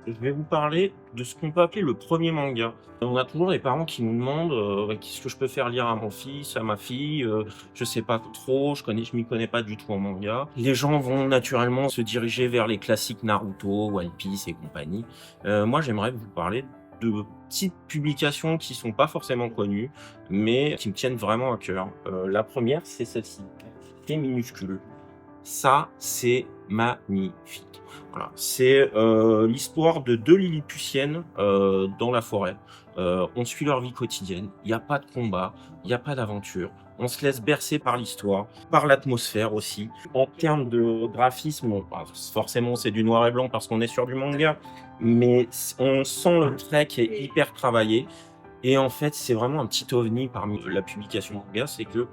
Je vais vous parler de ce qu'on peut appeler le premier manga. On a toujours des parents qui nous demandent, «Qu'est-ce que je peux faire lire à mon fils, à ma fille?» Je sais pas trop, je m'y connais pas du tout en manga. Les gens vont naturellement se diriger vers les classiques Naruto, One Piece et compagnie. Moi, j'aimerais vous parler de petites publications qui sont pas forcément connues, mais qui me tiennent vraiment à cœur. La première, c'est celle-ci, qui est minuscule. Ça, c'est magnifique. Voilà, c'est, l'histoire de 2 lilliputiennes, dans la forêt. On suit leur vie quotidienne. Il y a pas de combat, il y a pas d'aventure. On se laisse bercer par l'histoire, par l'atmosphère aussi. En termes de graphisme, bon, bah, forcément, c'est du noir et blanc parce qu'on est sur du manga, mais on sent le trait qui est hyper travaillé et en fait, c'est vraiment un petit ovni parmi la publication manga, c'est que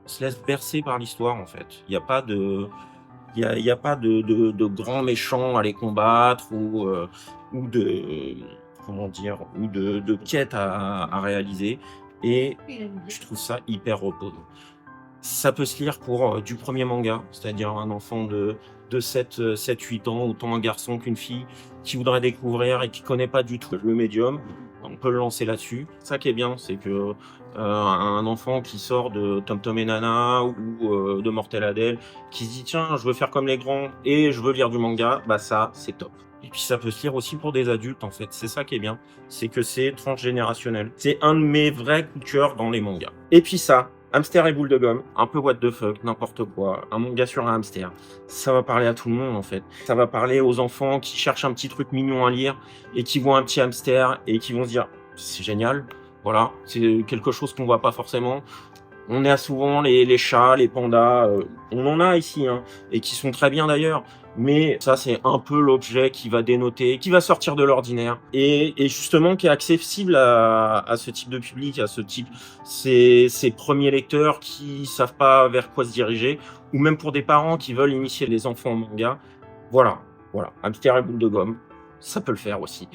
on se laisse bercer par l'histoire, en fait. Il y a pas de grands méchants à les combattre ou de comment dire? Ou de quêtes à réaliser et je trouve ça hyper reposant. Ça peut se lire pour, du premier manga, c'est-à-dire un enfant de 7-8 ans, autant un garçon qu'une fille, qui voudrait découvrir et qui connaît pas du tout le médium, on peut le lancer là-dessus. Ça qui est bien, c'est que, un enfant qui sort de Tom Tom et Nana ou, de Mortel Adèle, qui se dit: «Tiens, je veux faire comme les grands et je veux lire du manga», bah ça, c'est top. Et puis ça peut se lire aussi pour des adultes, en fait. C'est ça qui est bien, c'est que c'est transgénérationnel. C'est un de mes vrais coups de cœur dans les mangas. Et puis ça, Hamster et boule de gomme, un peu what the fuck, n'importe quoi, un manga sur un hamster. Ça va parler à tout le monde, en fait. Ça va parler aux enfants qui cherchent un petit truc mignon à lire et qui voient un petit hamster et qui vont se dire: «C'est génial». Voilà, c'est quelque chose qu'on voit pas forcément. On a souvent les chats, les pandas, on en a ici, hein, et qui sont très bien d'ailleurs. Mais ça, c'est un peu l'objet qui va dénoter, qui va sortir de l'ordinaire et justement qui est accessible à ce type de public, à ce type ces premiers lecteurs qui savent pas vers quoi se diriger ou même pour des parents qui veulent initier les enfants au manga. Voilà, voilà, Hamster et boule de gomme, ça peut le faire aussi.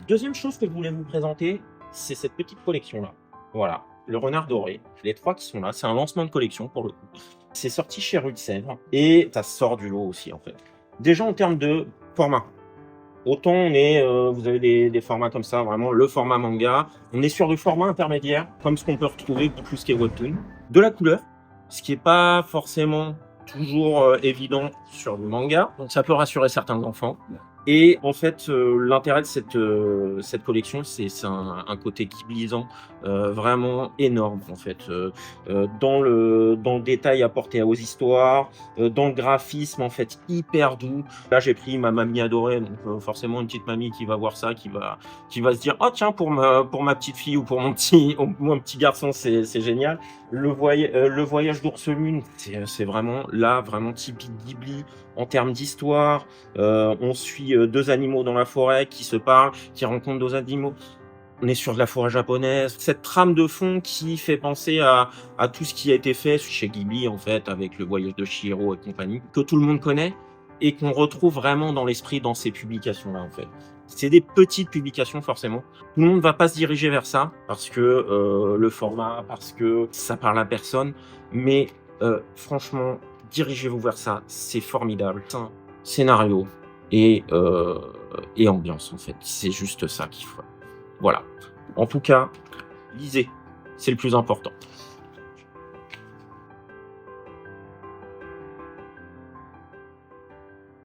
Deuxième chose que je voulais vous présenter, c'est cette petite collection-là. Voilà, le Renard doré, les 3 qui sont là, c'est un lancement de collection pour le coup. C'est sorti chez Rue de Sèvres et ça sort du lot aussi en fait. Déjà en termes de format, autant on est, vous avez des formats comme ça, vraiment le format manga. On est sur du format intermédiaire, comme ce qu'on peut retrouver pour tout ce qui est webtoon. De la couleur, ce qui est pas forcément toujours, évident sur le manga, donc ça peut rassurer certains enfants. Et en fait, l'intérêt de cette collection, c'est un côté ghiblisant, vraiment énorme en fait, dans le détail apporté aux histoires, dans le graphisme en fait hyper doux. Là, j'ai pris ma mamie adorée, donc forcément une petite mamie qui va voir ça, qui va se dire: «Oh tiens, pour ma petite fille ou pour mon petit garçon, c'est génial». Le voyage d'Ours Lune, c'est vraiment là, vraiment typique Ghibli en termes d'histoire. On suit 2 animaux dans la forêt qui se parlent, qui rencontrent d'autres animaux. On est sur de la forêt japonaise. Cette trame de fond qui fait penser à tout ce qui a été fait chez Ghibli, en fait, avec le voyage de Chihiro et compagnie, que tout le monde connaît et qu'on retrouve vraiment dans l'esprit dans ces publications-là, en fait. C'est des petites publications, forcément. Tout le monde va pas se diriger vers ça parce que, le format, parce que ça parle à personne, mais franchement, dirigez-vous vers ça, c'est formidable. Scénario et ambiance, en fait. C'est juste ça qu'il faut. Voilà. En tout cas, lisez, c'est le plus important.